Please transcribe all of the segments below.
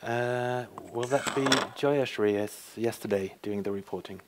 Will that be Joyashri as yesterday doing the reporting?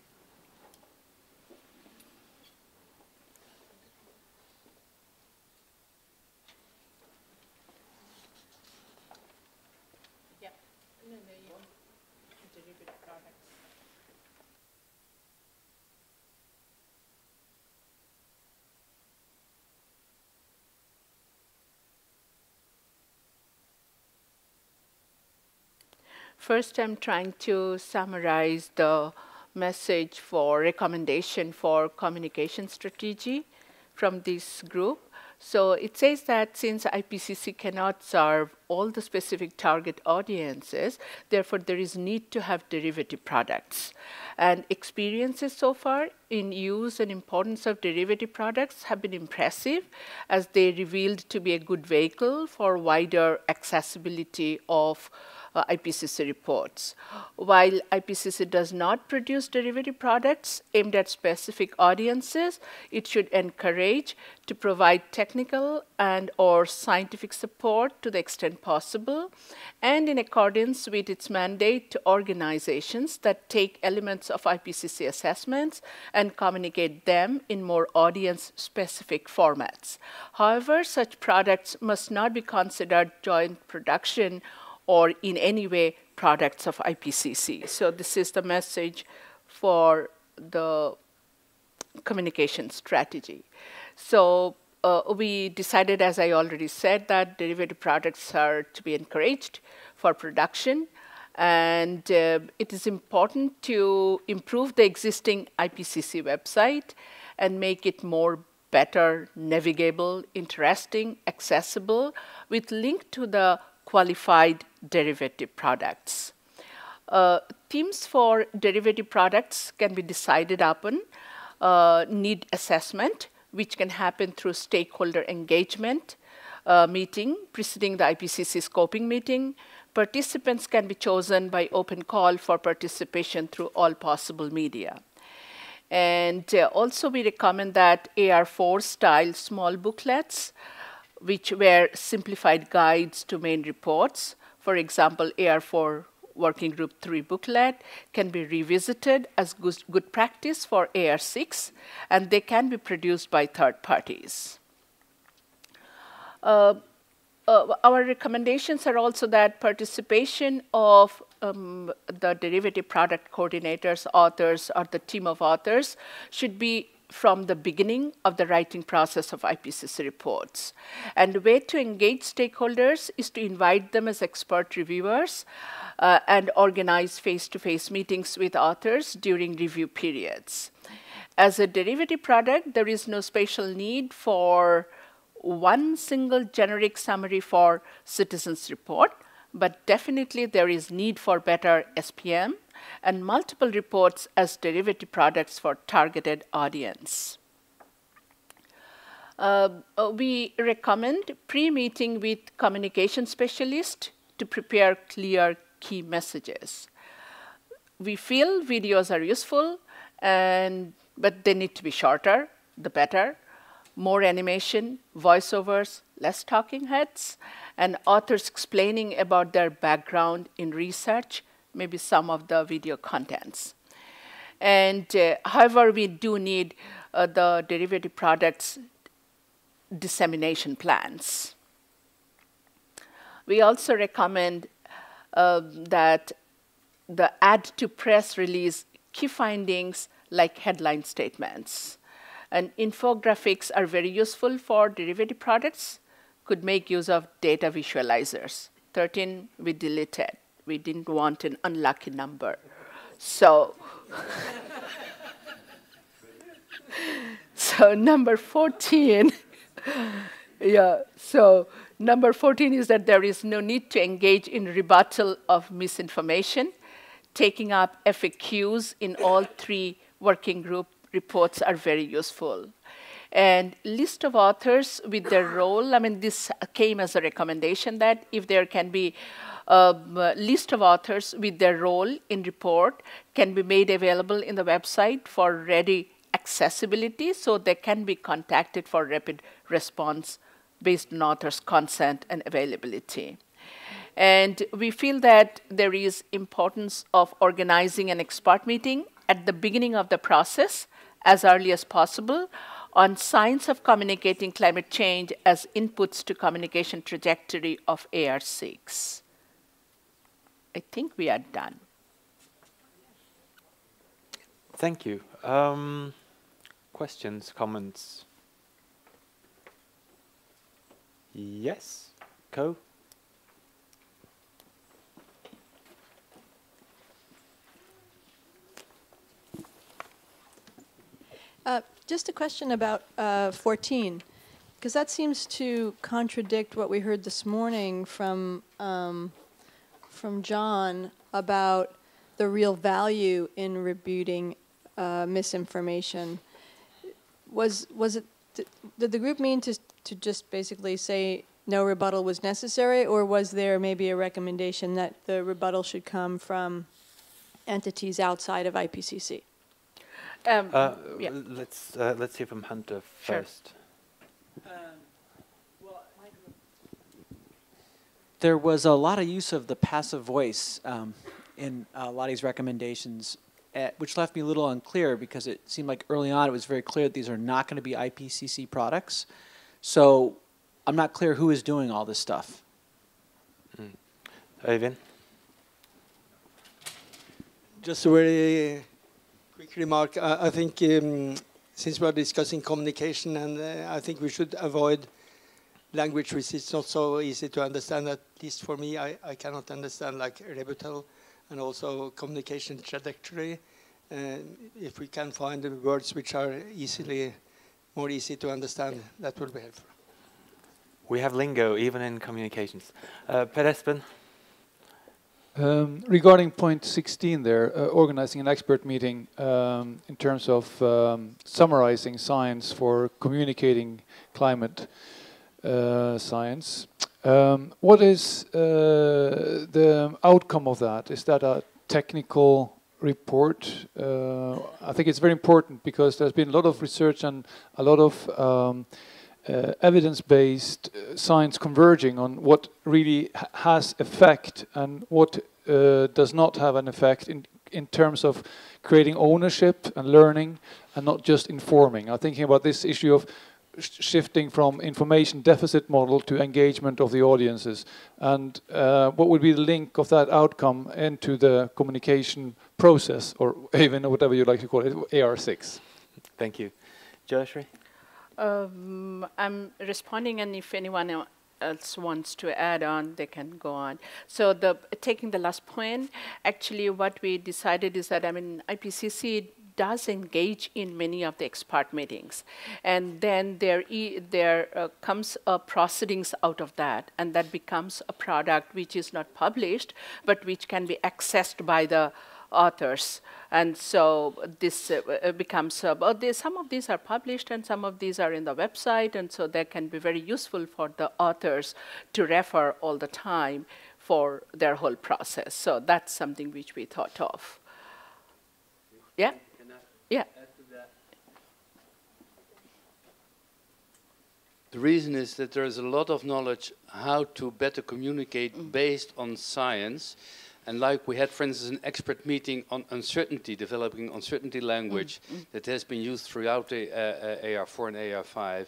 First, I'm trying to summarize the message for recommendation for communication strategy from this group. So it says that since IPCC cannot serve all the specific target audiences, therefore there is need to have derivative products. And experiences so far in use and importance of derivative products have been impressive, as they revealed to be a good vehicle for wider accessibility of IPCC reports. While IPCC does not produce derivative products aimed at specific audiences, it should encourage to provide technical and or scientific support to the extent possible, and in accordance with its mandate to organizations that take elements of IPCC assessments and communicate them in more audience-specific formats. However, such products must not be considered joint production or in any way products of IPCC. So this is the message for the communication strategy. So we decided, as I already said, that derivative products are to be encouraged for production. And it is important to improve the existing IPCC website and make it more better navigable, interesting, accessible, with link to the qualified derivative products. Themes for derivative products can be decided upon need assessment, which can happen through stakeholder engagement meeting preceding the IPCC scoping meeting. Participants can be chosen by open call for participation through all possible media. And also we recommend that AR4 style small booklets, which were simplified guides to main reports. For example, AR4 Working Group 3 booklet can be revisited as good practice for AR6, and they can be produced by third parties. Our recommendations are also that participation of the derivative product coordinators, authors, or the team of authors should be from the beginning of the writing process of IPCC reports. And the way to engage stakeholders is to invite them as expert reviewers and organize face-to-face meetings with authors during review periods. As a derivative product, there is no special need for one single generic summary for citizens' report, but definitely there is need for better SPM and multiple reports as derivative products for targeted audience. We recommend pre-meeting with communication specialists to prepare clear key messages. We feel videos are useful, but they need to be shorter, the better. More animation, voiceovers, less talking heads, and authors explaining about their background in research, maybe some of the video contents. And however, we do need the derivative products dissemination plans. We also recommend that the add to press release key findings like headline statements. And infographics are very useful for derivative products, could make use of data visualizers. 13 we deleted. We didn't want an unlucky number. So, so number 14, yeah, so number 14 is that there is no need to engage in rebuttal of misinformation. Taking up FAQs in all 3 working group reports are very useful. And list of authors with their role, I mean, this came as a recommendation that if there can be a list of authors with their role in report can be made available in the website for ready accessibility, so they can be contacted for rapid response based on author's consent and availability. And we feel that there is importance of organizing an expert meeting at the beginning of the process as early as possible on science of communicating climate change as inputs to communication trajectory of AR6. I think we are done. Thank you. Questions, comments? Yes, Ko? Just a question about 14, because that seems to contradict what we heard this morning from John about the real value in rebutting misinformation. Did the group mean to just basically say no rebuttal was necessary, or was there maybe a recommendation that the rebuttal should come from entities outside of IPCC? Yeah. Let's hear from Hunter first. There was a lot of use of the passive voice in a lot of these recommendations, which left me a little unclear because it seemed like early on it was very clear that these are not going to be IPCC products. So I'm not clear who is doing all this stuff. Øyvind? Just a very quick remark. I think since we are discussing communication, and I think we should avoid language which is not so easy to understand. At least for me, I cannot understand, like rebuttal and also communication trajectory. If we can find the words which are more easy to understand, that will be helpful. We have lingo even in communications. Per Espen? Regarding point 16 there, organizing an expert meeting in terms of summarizing science for communicating climate science. What is the outcome of that? Is that a technical report? I think it's very important because there's been a lot of research and a lot of evidence-based science converging on what really has effect and what does not have an effect in terms of creating ownership and learning and not just informing. I'm thinking about this issue of shifting from information deficit model to engagement of the audiences, and what would be the link of that outcome into the communication process, or even whatever you like to call it, AR6. Thank you. Joyashree? I'm responding, and if anyone else wants to add on, they can go on. So taking the last point, actually what we decided is that, IPCC does engage in many of the expert meetings, and then there comes proceedings out of that, and that becomes a product which is not published, but which can be accessed by the authors. And so this becomes, some of these are published and some of these are in the website, and so they can be very useful for the authors to refer all the time for their whole process. So that's something which we thought of. Yeah? Yeah. The reason is that there is a lot of knowledge how to better communicate based on science. And like we had, for instance, an expert meeting on uncertainty, developing uncertainty language that has been used throughout the AR4 and AR5.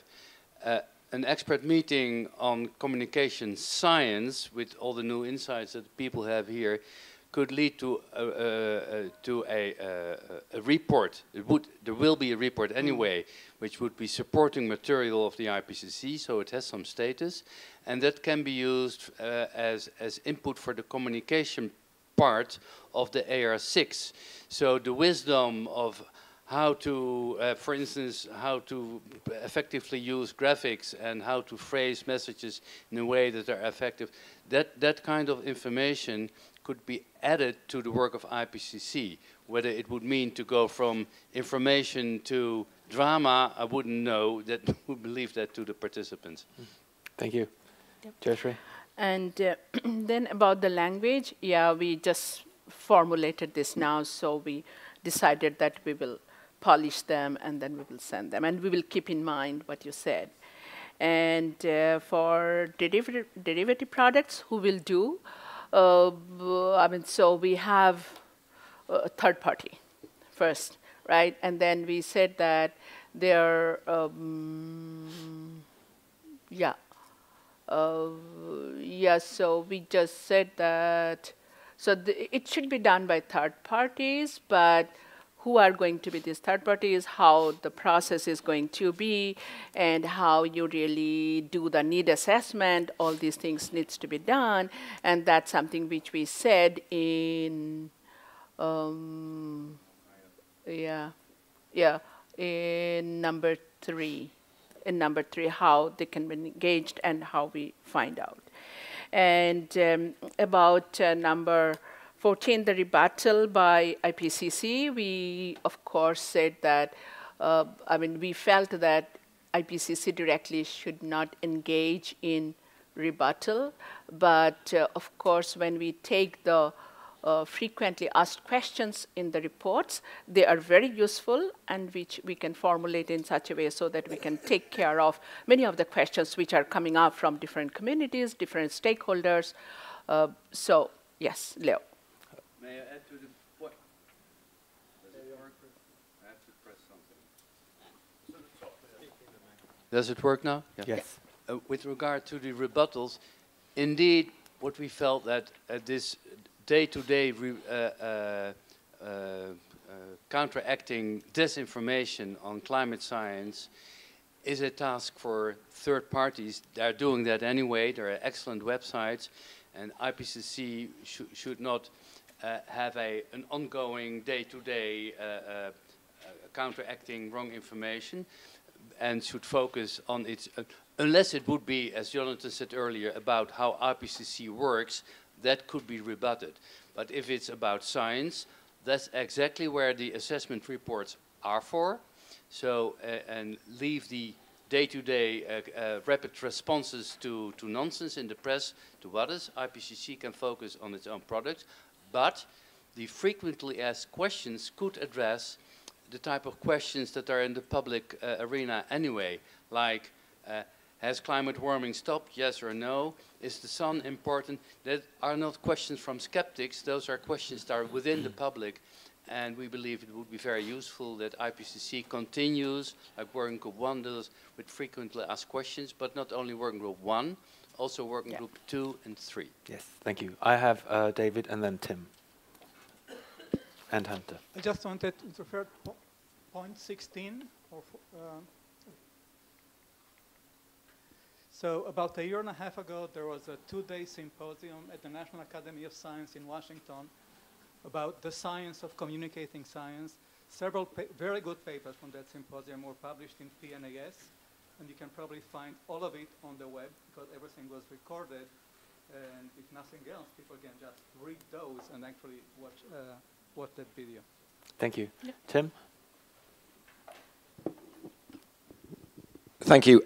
An expert meeting on communication science with all the new insights that people have here could lead to a report. There will be a report anyway, which would be supporting material of the IPCC, so it has some status, and that can be used as input for the communication part of the AR6. So the wisdom of how to, for instance, how to effectively use graphics and how to phrase messages in a way that are effective, that kind of information could be added to the work of IPCC. Whether it would mean to go from information to drama, I wouldn't know. That would leave that to the participants. Thank you. Yep. Joyashree? And then about the language, yeah, we just formulated this now, so we decided that we will polish them and then we will send them. And we will keep in mind what you said. And for derivative products, who will do? I mean, so we have a third party first, right? And then we said that there, yeah. Yeah, so we just said that, so it should be done by third parties, but who are going to be these third parties, how the process is going to be, and how you really do the need assessment, all these things needs to be done, and that's something which we said in, in number 3. In number 3, how they can be engaged and how we find out. And about number 14, the rebuttal by IPCC, we of course said that, I mean, we felt that IPCC directly should not engage in rebuttal, but of course when we take the frequently asked questions in the reports, they are very useful, and which we can formulate in such a way so that we can take care of many of the questions which are coming up from different communities, different stakeholders. So, yes, Leo. May I add to the point? Does it work? I have to press something. Does it work now? Yeah. Yes. With regard to the rebuttals, indeed, what we felt that this day-to-day counteracting disinformation on climate science is a task for third parties. They're doing that anyway. There are excellent websites, and IPCC should not have an ongoing day-to-day counteracting wrong information, and should focus on its, unless it would be, as Jonathan said earlier, about how IPCC works, that could be rebutted. But if it's about science, that's exactly where the assessment reports are for. So, and leave the day-to-day rapid responses to nonsense in the press to others. IPCC can focus on its own products, but the frequently asked questions could address the type of questions that are in the public arena anyway, like, has climate warming stopped, yes or no? Is the sun important? That are not questions from skeptics, those are questions that are within the public, and we believe it would be very useful that IPCC continues, like Working Group 1 does, with frequently asked questions, but not only Working Group 1, also Working Group 2 and 3. Yes, thank you. I have David and then Tim. And Hunter. I just wanted to refer to point 16. So about a year and a half ago, there was a 2-day symposium at the National Academy of Science in Washington about the science of communicating science. Several very good papers from that symposium were published in PNAS, and you can probably find all of it on the web because everything was recorded. And if nothing else, people can just read those and actually watch that video. Thank you. Yeah. Tim? Thank you.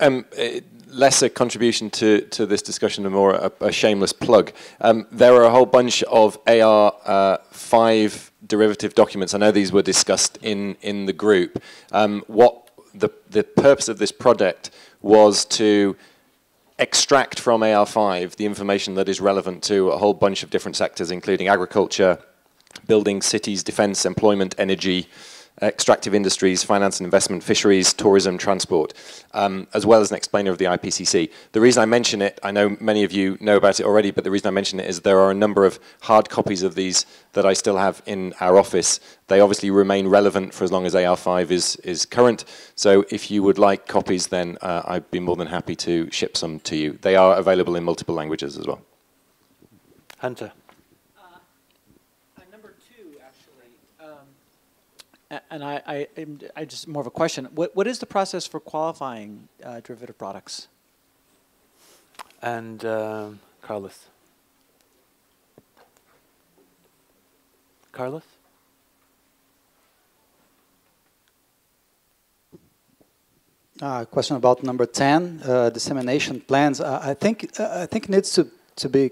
Less a contribution to this discussion and more a shameless plug. There are a whole bunch of AR5 derivative documents. I know these were discussed in the group. What the purpose of this project was to extract from AR5 the information that is relevant to a whole bunch of different sectors, including agriculture, building, cities, defence, employment, energy, extractive industries, finance and investment, fisheries, tourism, transport, as well as an explainer of the IPCC. The reason I mention it, I know many of you know about it already, but the reason I mention it is there are a number of hard copies of these that I still have in our office. They obviously remain relevant for as long as AR5 is current, so if you would like copies, then I'd be more than happy to ship some to you. They are available in multiple languages as well. Hunter. And I just more of a question. What is the process for qualifying derivative products? And Carlos. Carlos? Question about number 10, dissemination plans. I think it needs to be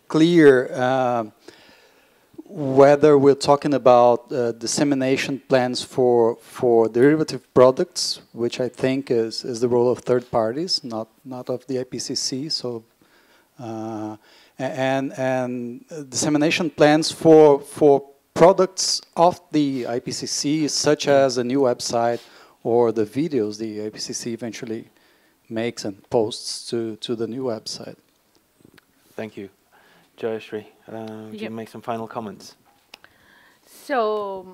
clear whether we're talking about dissemination plans for derivative products, which I think is the role of third parties, not of the IPCC. So, and dissemination plans for products of the IPCC, such as a new website or the videos the IPCC eventually makes and posts to the new website. Thank you. Jayashri, would you make some final comments? So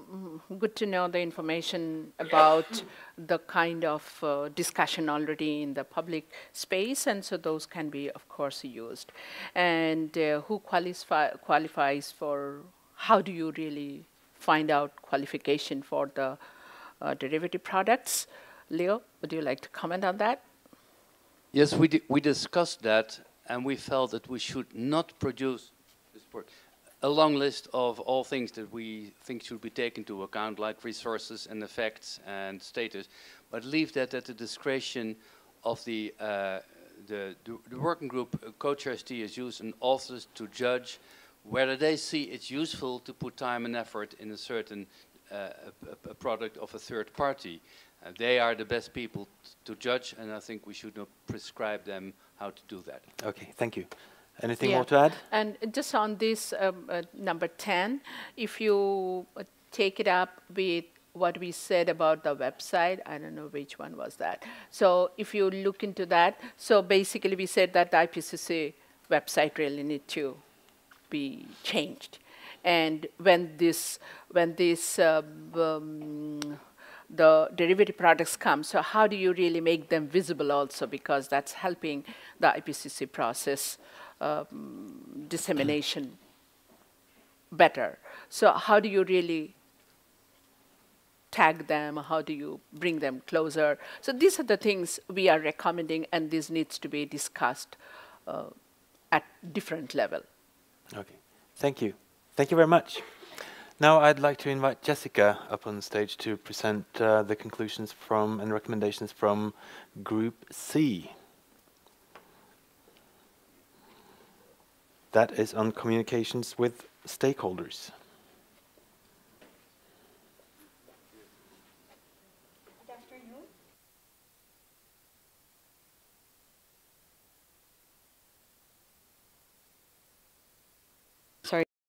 good to know the information about the kind of discussion already in the public space, and so those can be, of course, used. And who qualifies for, how do you really find out qualification for the derivative products? Leo, would you like to comment on that? Yes, we discussed that, and we felt that we should not produce a long list of all things that we think should be taken into account, like resources and effects and status, but leave that at the discretion of the working group co-trustees and authors to judge whether they see it's useful to put time and effort in a certain a product of a third party. They are the best people to judge, and I think we should not prescribe them how to do that. Okay, thank you. Anything more to add? And just on this number 10, if you take it up with what we said about the website, I don't know which one was that. So if you look into that, so basically we said that the IPCC website really need to be changed. And when the derivative products come, so how do you really make them visible also, because that's helping the IPCC process dissemination better. So how do you really tag them? How do you bring them closer? So these are the things we are recommending, and this needs to be discussed at different level. Okay, thank you. Thank you very much. Now I'd like to invite Jessica up on stage to present the conclusions from and recommendations from Group C. That is on communications with stakeholders.